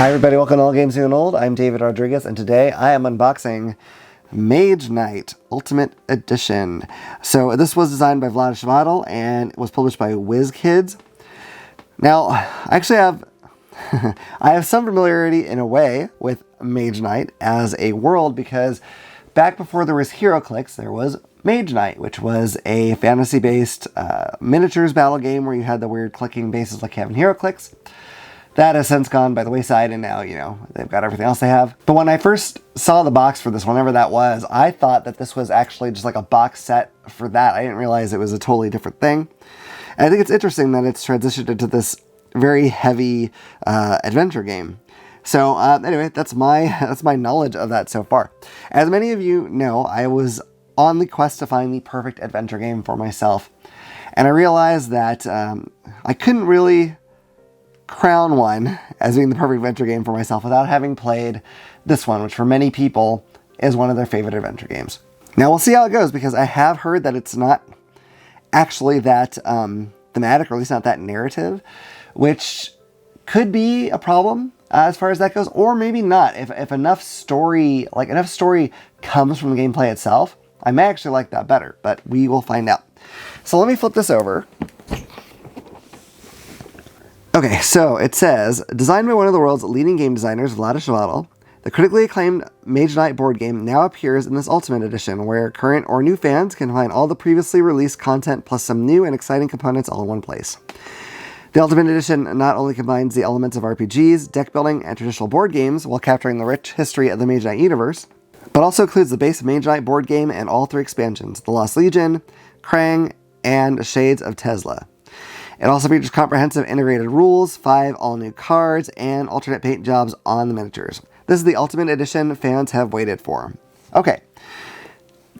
Hi everybody, welcome to All Games New and Old. I'm David Rodriguez, and today I am unboxing Mage Knight Ultimate Edition. So this was designed by Vlad Shvaddal and was published by WizKids. Now, I actually have I have some familiarity in a way with Mage Knight as a world, because back before there was HeroClix, there was Mage Knight, which was a fantasy-based miniatures battle game where you had the weird clicking bases like you have in HeroClix. That has since gone by the wayside, and now, you know, they've got everything else they have. But when I first saw the box for this, whenever that was, I thought that this was actually just like a box set for that. I didn't realize it was a totally different thing. And I think it's interesting that it's transitioned into this very heavy adventure game. So anyway, that's my knowledge of that so far. As many of you know, I was on the quest to find the perfect adventure game for myself. And I realized that I couldn't really crown one as being the perfect adventure game for myself without having played this one, which for many people is one of their favorite adventure games. Now we'll see how it goes, because I have heard that it's not actually that thematic, or at least not that narrative, which could be a problem as far as that goes, or maybe not. If enough story comes from the gameplay itself, I may actually like that better, but we will find out. So let me flip this over. Okay, so it says, designed by one of the world's leading game designers, Vlad Shvaddal, the critically acclaimed Mage Knight board game now appears in this Ultimate Edition, where current or new fans can find all the previously released content plus some new and exciting components all in one place. The Ultimate Edition not only combines the elements of RPGs, deck building, and traditional board games while capturing the rich history of the Mage Knight universe, but also includes the base Mage Knight board game and all three expansions, The Lost Legion, Krang, and Shades of Tesla. It also features comprehensive integrated rules, 5 all-new cards, and alternate paint jobs on the miniatures. This is the Ultimate Edition fans have waited for. Okay,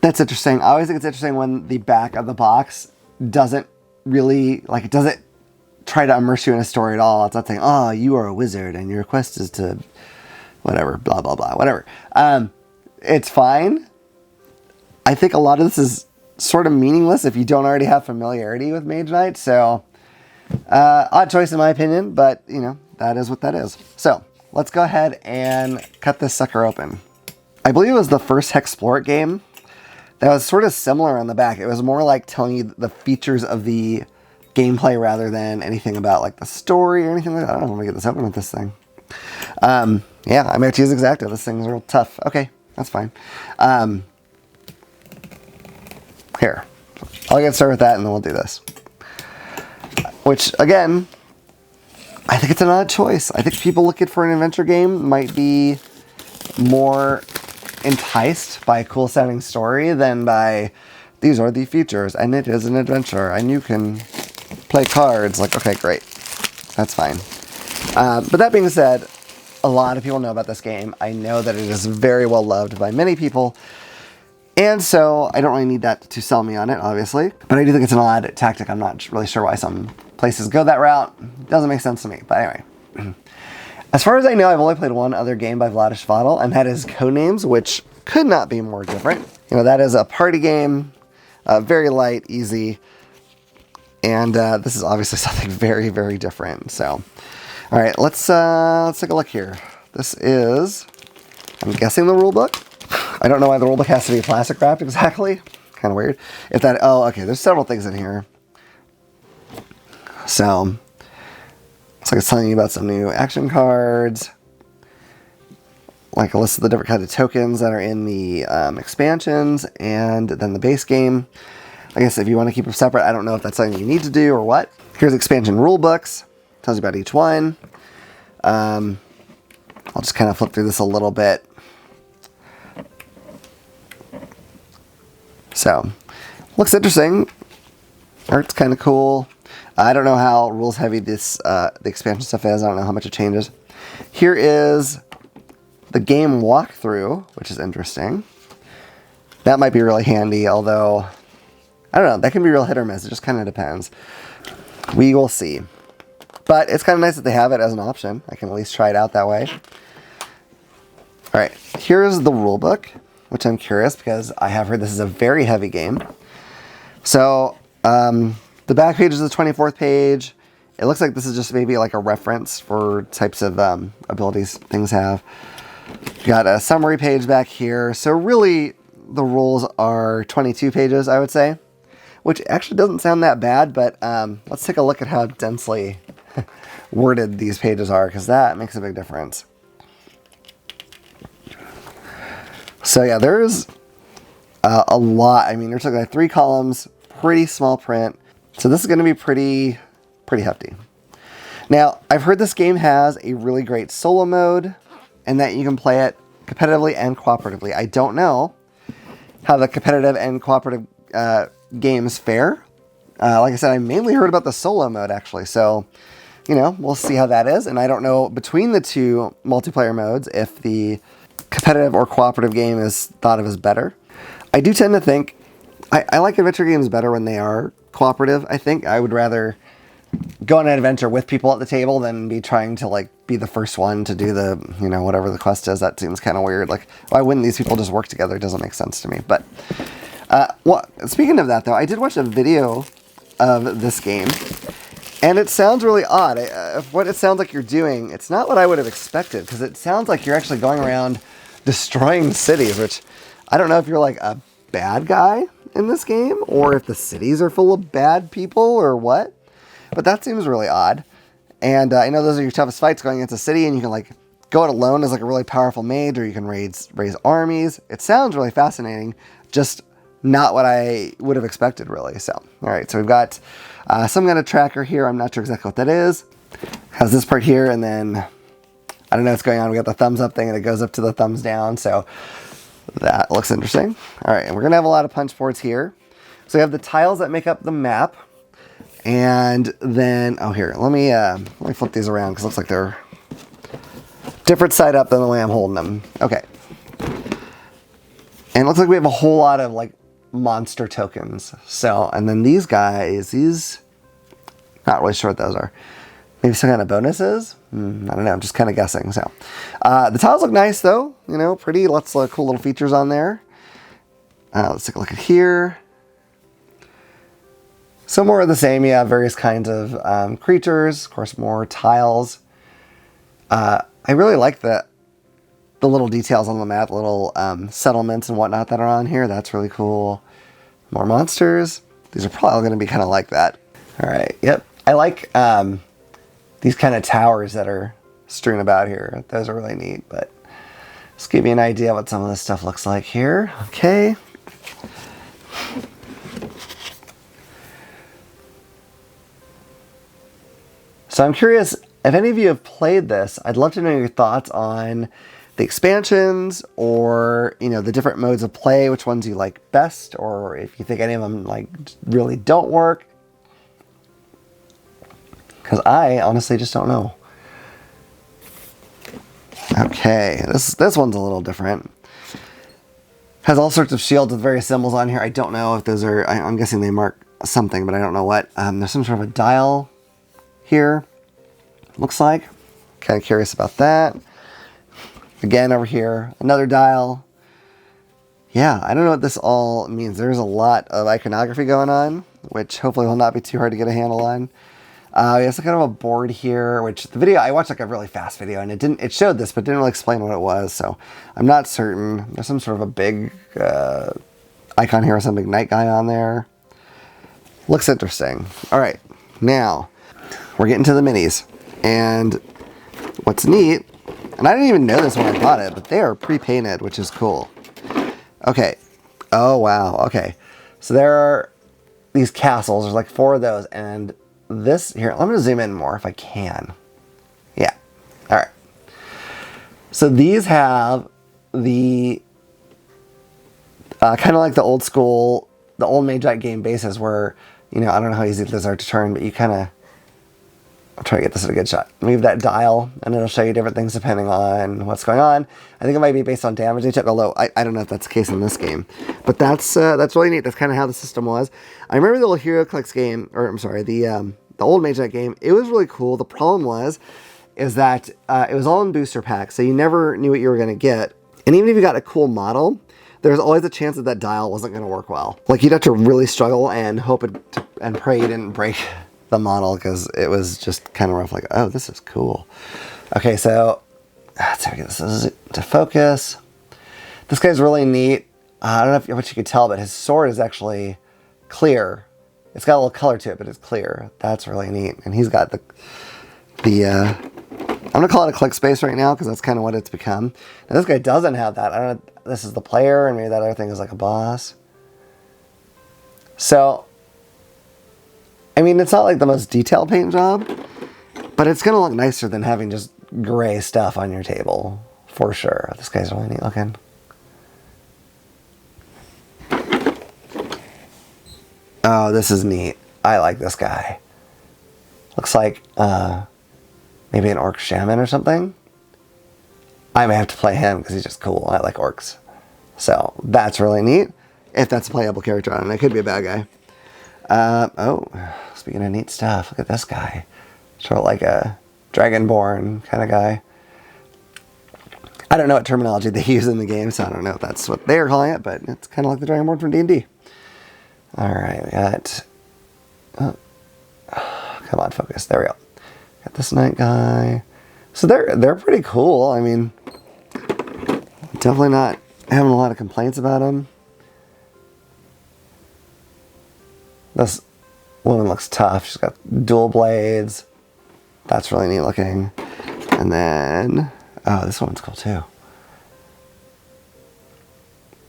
that's interesting. I always think it's interesting when the back of the box doesn't really, it doesn't try to immerse you in a story at all. It's not saying, oh, you are a wizard and your quest is to whatever, blah, blah, blah, whatever. It's fine. I think a lot of this is sort of meaningless if you don't already have familiarity with Mage Knight, so odd choice in my opinion, but you know, that is what that is. So let's go ahead and cut this sucker open. I believe it was the first Hexplore game that was sort of similar on the back. It was more like telling you the features of the gameplay rather than anything about like the story or anything like that. I don't know if I'm gonna get this open with this thing. Yeah, I may have to use X-Acto. This thing's real tough. Okay, that's fine. Here, I'll get started with that and then we'll do this. Which, again, I think it's an odd choice. I think people looking for an adventure game might be more enticed by a cool sounding story than by, these are the features, and it is an adventure, and you can play cards. Like, okay, great. That's fine. But that being said, a lot of people know about this game. I know that it is very well loved by many people. And so I don't really need that to sell me on it, obviously. But I do think it's an odd tactic. I'm not really sure why some places go that route. Doesn't make sense to me. But anyway. As far as I know, I've only played one other game by Vlad Shvaddal, and that is Codenames, which could not be more different. You know, that is a party game. Very light, easy. And this is obviously something very, very different. So, all right, let's take a look here. This is, I'm guessing, the rule book. I don't know why the rulebook has to be plastic wrapped exactly. Kind of weird. If that, oh, okay, there's several things in here. So, looks like it's telling you about some new action cards. Like a list of the different kinds of tokens that are in the expansions, and then the base game. I guess if you want to keep them separate, I don't know if that's something you need to do or what. Here's expansion rule books. Tells you about each one. I'll just kind of flip through this a little bit. So, looks interesting. Art's kind of cool. I don't know how rules heavy this the expansion stuff is. I don't know how much it changes. Here is the game walkthrough, which is interesting. That might be really handy, although, I don't know, that can be real hit or miss. It just kind of depends. We will see. But it's kind of nice that they have it as an option. I can at least try it out that way. All right, here's the rule book, which I'm curious because I have heard this is a very heavy game. So the back page is the 24th page, It looks like this is just maybe like a reference for types of abilities things have. Got a summary page back here. So really, the rules are 22 pages, I would say, which actually doesn't sound that bad, but let's take a look at how densely worded these pages are, because that makes a big difference. So yeah, there's a lot. I mean, you're talking like 3 columns, pretty small print. So this is going to be pretty hefty. Now, I've heard this game has a really great solo mode and that you can play it competitively and cooperatively. I don't know how the competitive and cooperative games fare. Like I said, I mainly heard about the solo mode, actually. So, you know, we'll see how that is. And I don't know between the 2 multiplayer modes if the competitive or cooperative game is thought of as better. I do tend to think, I like adventure games better when they are cooperative, I think. I would rather go on an adventure with people at the table than be trying to, like, be the first one to do the, you know, whatever the quest is. That seems kind of weird. Like, why wouldn't these people just work together? It doesn't make sense to me. But, well, speaking of that, though, I did watch a video of this game, and it sounds really odd. What it sounds like you're doing, it's not what I would have expected, because it sounds like you're actually going around destroying cities, which I don't know if you're like a bad guy in this game, or if the cities are full of bad people, or what. But that seems really odd. And I know those are your toughest fights, going against a city, and you can like go it alone as like a really powerful mage, or you can raise armies. It sounds really fascinating, just not what I would have expected, really. So, all right, so we've got some kind of tracker here. I'm not sure exactly what that is. Has this part here, and then I don't know what's going on. We got the thumbs up thing, and it goes up to the thumbs down. So that looks interesting. All right, and we're gonna have a lot of punch boards here. So we have the tiles that make up the map, and then here, let me flip these around because it looks like they're different side up than the way I'm holding them. Okay, and it looks like we have a whole lot of like monster tokens. So, and then these guys, not really sure what those are. Maybe some kind of bonuses? I don't know, I'm just kind of guessing. So, the tiles look nice though, you know, pretty, lots of cool little features on there. Let's take a look at here. So more of the same, you have various kinds of creatures, of course more tiles. I really like the little details on the map, little settlements and whatnot that are on here. That's really cool. More monsters. These are probably going to be kind of like that. All right, yep. I like these kind of towers that are strewn about here. Those are really neat, but just give you an idea what some of this stuff looks like here. Okay. So I'm curious, if any of you have played this, I'd love to know your thoughts on the expansions, or, you know, the different modes of play, which ones you like best, or if you think any of them like really don't work. Because I honestly just don't know. Okay, this one's a little different. Has all sorts of shields with various symbols on here. I don't know if those are, I'm guessing they mark something, but I don't know what. There's some sort of a dial here, looks like. Kind of curious about that. Again, over here, another dial. Yeah, I don't know what this all means. There's a lot of iconography going on, which hopefully will not be too hard to get a handle on. We have some kind of a board here, which the video, I watched like a really fast video, and it showed this, but didn't really explain what it was, so I'm not certain. There's some sort of a big icon here with some big knight guy on there. Looks interesting. All right, now we're getting to the minis, and what's neat, and I didn't even know this when I bought it, but they are pre-painted, which is cool. Okay. Oh, wow. Okay. So there are these castles. There's like 4 of those, and this here, I'm going to zoom in more if I can. Yeah. All right. So these have the kind of like the old school, the old Mage Knight game bases where, you know, I don't know how easy these are to turn, but you kind of, I'll try to get this at a good shot. Move that dial, and it'll show you different things depending on what's going on. I think it might be based on damage they took, although I don't know if that's the case in this game. But that's really neat. That's kind of how the system was. I remember the old Hero Clicks game, or I'm sorry, the old Mage Knight game. It was really cool. The problem is that it was all in booster packs, so you never knew what you were going to get. And even if you got a cool model, there's always a chance that dial wasn't going to work well. Like, you'd have to really struggle and hope and pray you didn't break the model because it was just kind of rough, like, oh, this is cool. Okay, so let's get this to focus. This guy's really neat. I don't know what you could tell, but his sword is actually clear. It's got a little color to it, but it's clear. That's really neat. And he's got the I'm gonna call it a click space right now because that's kind of what it's become. Now this guy doesn't have that. I don't know. This is the player, and maybe that other thing is like a boss. So, I mean, it's not like the most detailed paint job, but it's gonna look nicer than having just gray stuff on your table for sure. This guy's really neat looking. Oh, this is neat. I like this guy. Looks like maybe an orc shaman or something. I may have to play him because he's just cool. I like orcs. So that's really neat. If that's a playable character, I don't know. It could be a bad guy. Oh, speaking of neat stuff, look at this guy. Sort of like a dragonborn kind of guy. I don't know what terminology they use in the game, so I don't know if that's what they're calling it, but it's kind of like the dragonborn from D&D. All right, we got... Oh, come on, focus. There we go. Got this knight guy. So they're pretty cool. I mean, definitely not having a lot of complaints about them. This woman looks tough. She's got dual blades. That's really neat looking. And then, oh, this one's cool too.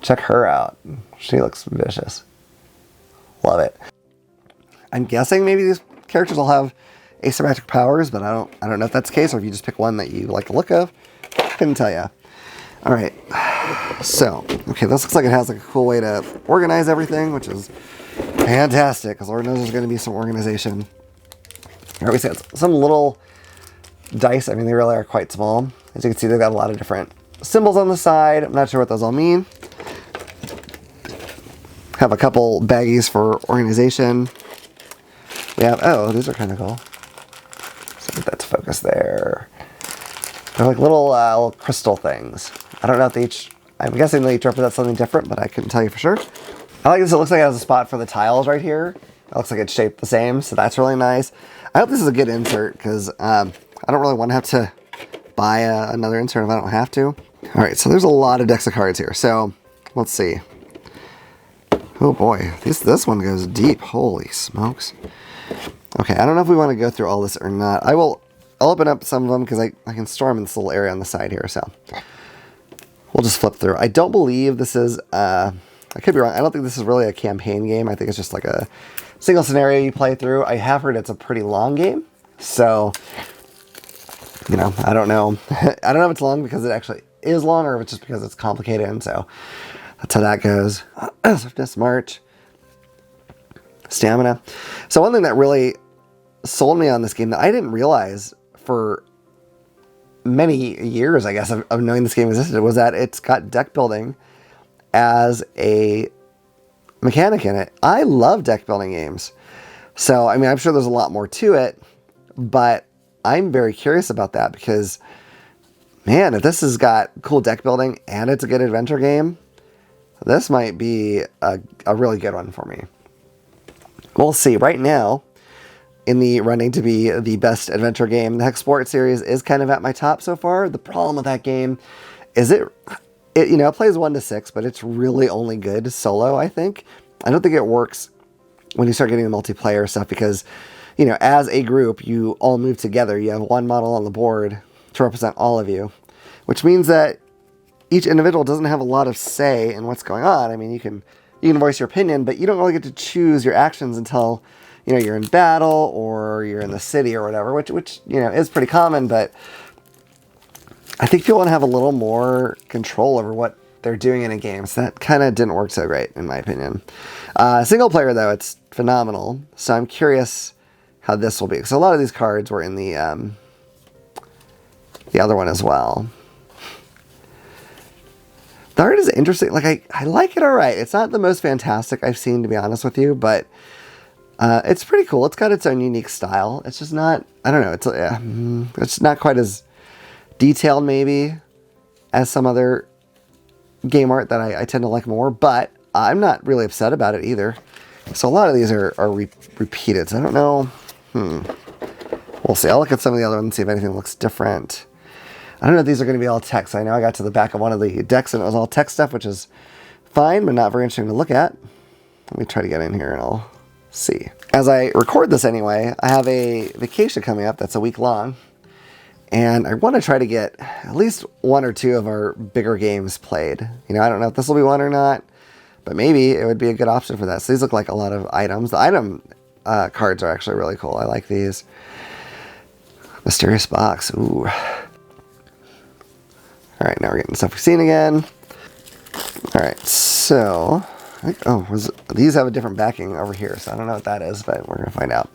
Check her out. She looks vicious. Love it. I'm guessing maybe these characters will have asymmetric powers, but I don't know if that's the case, or if you just pick one that you like the look of. Couldn't tell you. All right. So, okay, this looks like it has like a cool way to organize everything, which is fantastic, because Lord knows there's going to be some organization. Here we see some little dice. I mean, they really are quite small. As you can see, they've got a lot of different symbols on the side. I'm not sure what those all mean. Have a couple baggies for organization. We have, oh, these are kind of cool. So get that to focus there. They're like little crystal things. I don't know if they each, I'm guessing they each represent something different, but I couldn't tell you for sure. I like this. It looks like it has a spot for the tiles right here. It looks like it's shaped the same, so that's really nice. I hope this is a good insert because I don't really want to have to buy another insert if I don't have to. All right, so there's a lot of decks of cards here. So let's see. Oh boy, this one goes deep. Holy smokes. Okay, I don't know if we want to go through all this or not. I'll open up some of them because I can store them in this little area on the side here. So we'll just flip through. I don't believe this is, I could be wrong. I don't think this is really a campaign game. I think it's just like a single scenario you play through. I have heard it's a pretty long game. So, you know, I don't know. I don't know if it's long because it actually is long or if it's just because it's complicated. And so that's how that goes. Swiftness, March, stamina. So one thing that really sold me on this game that I didn't realize for many years, I guess, of knowing this game existed was that it's got deck building as a mechanic in it. I love deck building games. So, I mean, I'm sure there's a lot more to it, but I'm very curious about that because, man, if this has got cool deck building and it's a good adventure game, this might be a really good one for me. We'll see. Right now, in the running to be the best adventure game, the Hexport series is kind of at my top so far. The problem with that game is it you know, it plays 1 to 6, but it's really only good solo, I think. I don't think it works when you start getting the multiplayer stuff because, you know, as a group, you all move together. You have one model on the board to represent all of you, which means that each individual doesn't have a lot of say in what's going on. I mean, you can voice your opinion, but you don't really get to choose your actions until, you know, you're in battle or you're in the city or whatever, which you know, is pretty common, but I think people want to have a little more control over what they're doing in a game. So that kind of didn't work so great, in my opinion. Single player, though, it's phenomenal. So I'm curious how this will be. So a lot of these cards were in the other one as well. The art is interesting. Like, I like it all right. It's not the most fantastic I've seen, to be honest with you, but it's pretty cool. It's got its own unique style. It's just not, I don't know, it's not quite as detailed maybe as some other game art that I tend to like more, but I'm not really upset about it either. So a lot of these are repeated. So I don't know. We'll see. I'll look at some of the other ones and see if anything looks different. I don't know if these are going to be all text. I know I got to the back of one of the decks and it was all text stuff, which is fine, but not very interesting to look at. Let me try to get in here and I'll see. As I record this anyway, I have a vacation coming up that's a week long. And I want to try to get at least one or two of our bigger games played. You know, I don't know if this will be one or not, but maybe it would be a good option for that. So these look like a lot of items. The item cards are actually really cool. I like these. Mysterious box. Ooh. All right, now we're getting stuff we've seen again. All right, so, these have a different backing over here, so I don't know what that is, but we're gonna find out.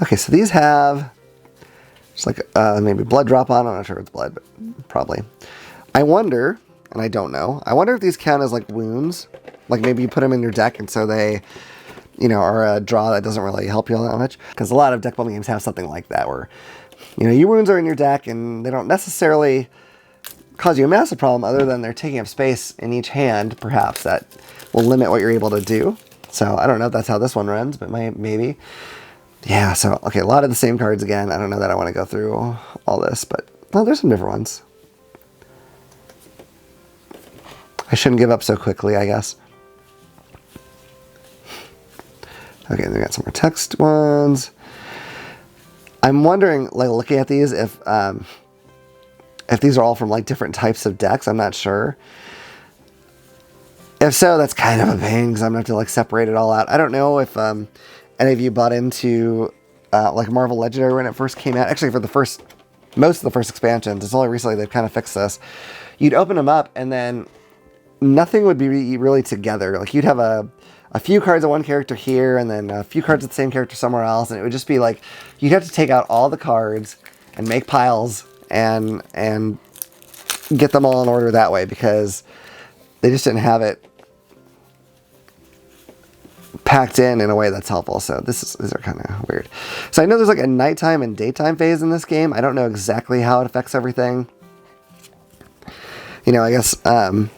Okay, so these have just like maybe blood drop on. I'm not sure if it's blood, but probably. I wonder, and I don't know, I wonder if these count as like wounds. Like maybe you put them in your deck and so they, you know, are a draw that doesn't really help you all that much. Because a lot of deck building games have something like that where, you know, your wounds are in your deck and they don't necessarily cause you a massive problem other than they're taking up space in each hand, perhaps, that will limit what you're able to do. So I don't know if that's how this one runs, but maybe. Yeah, so, okay, a lot of the same cards again. I don't know that I want to go through all this, but, well, there's some different ones. I shouldn't give up so quickly, I guess. Okay, we got some more text ones. I'm wondering, like, looking at these, if these are all from, like, different types of decks. I'm not sure. If so, that's kind of a pain, because I'm going to have to, like, separate it all out. I don't know if any of you bought into, like, Marvel Legendary when it first came out. Actually, for most of the first expansions, it's only recently they've kind of fixed this. You'd open them up, and then nothing would be really together. Like, you'd have a few cards of one character here, and then a few cards of the same character somewhere else, and it would just be like, you'd have to take out all the cards and make piles and get them all in order that way, because they just didn't have it packed in a way that's helpful. So these are kind of weird. So I know there's like a nighttime and daytime phase in this game. I don't know exactly how it affects everything. You know, I guess from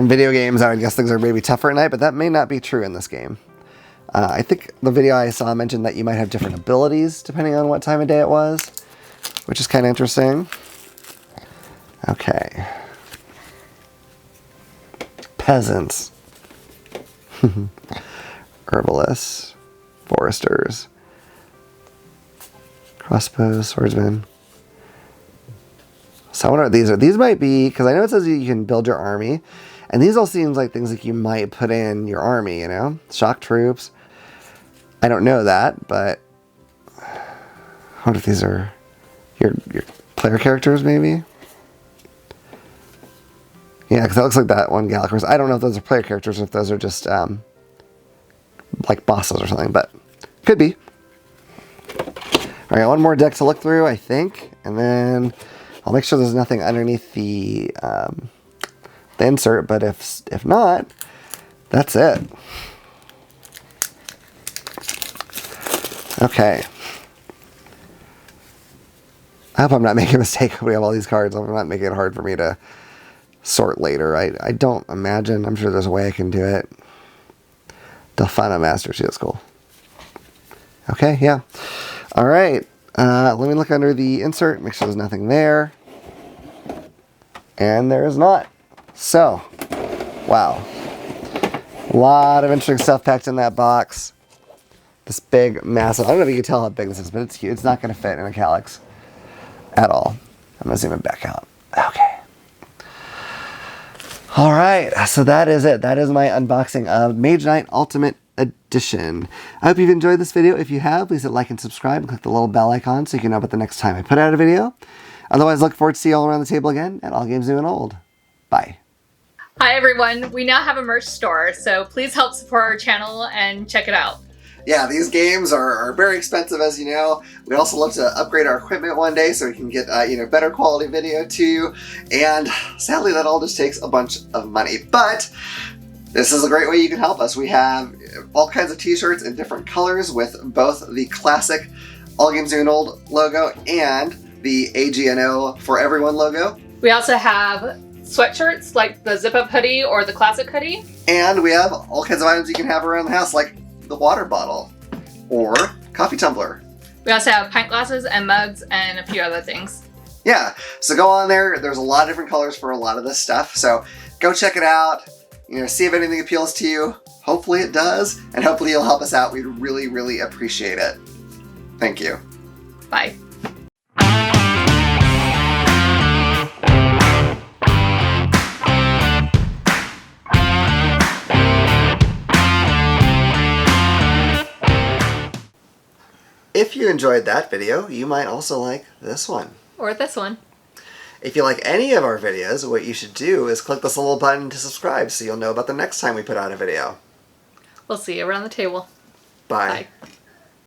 video games, I would guess things are maybe tougher at night, but that may not be true in this game. I think the video I saw mentioned that you might have different abilities depending on what time of day it was, which is kind of interesting. Okay. Peasants. Herbalists. Foresters. Crossbows. Swordsmen. So I wonder what these are. These might be, because I know it says you can build your army, and these all seem like things that you might put in your army, you know? Shock troops. I don't know that, but I wonder if these are your player characters, maybe? Yeah, because that looks like that one gal. Of course, I don't know if those are player characters or if those are just like bosses or something, but could be. All right, one more deck to look through, I think, and then I'll make sure there's nothing underneath the insert, but if not, that's it. Okay. I hope I'm not making a mistake. We have all these cards. I'm not making it hard for me to sort later. I don't imagine. I'm sure there's a way I can do it. Delphina Master. See, that's cool. Okay, yeah. All right. Let me look under the insert, make sure there's nothing there. And there is not. So, wow. A lot of interesting stuff packed in that box. This big, massive, I don't know if you can tell how big this is, but it's huge. It's not going to fit in a calyx at all. I'm going to zoom it back out. Okay. All right, so that is it. That is my unboxing of Mage Knight Ultimate Edition. I hope you've enjoyed this video. If you have, please hit like and subscribe and click the little bell icon so you can know about the next time I put out a video. Otherwise, look forward to see you all around the table again at All Games New and Old. Bye. Hi everyone, we now have a merch store, so please help support our channel and check it out. Yeah, these games are very expensive, as you know. We also look to upgrade our equipment one day so we can get better quality video too. And sadly, that all just takes a bunch of money. But this is a great way you can help us. We have all kinds of t-shirts in different colors with both the classic All Games New and Old logo and the AGNO for Everyone logo. We also have sweatshirts like the zip-up hoodie or the classic hoodie. And we have all kinds of items you can have around the house, like the water bottle or coffee tumbler. We also have pint glasses and mugs and a few other things. Yeah, so go on there. There's a lot of different colors for a lot of this stuff. So go check it out. You know, see if anything appeals to you. Hopefully it does, and hopefully you'll help us out. We'd really, really appreciate it. Thank you. Bye. If you enjoyed that video, you might also like this one. Or this one. If you like any of our videos, what you should do is click this little button to subscribe so you'll know about the next time we put out a video. We'll see you around the table. Bye. Bye.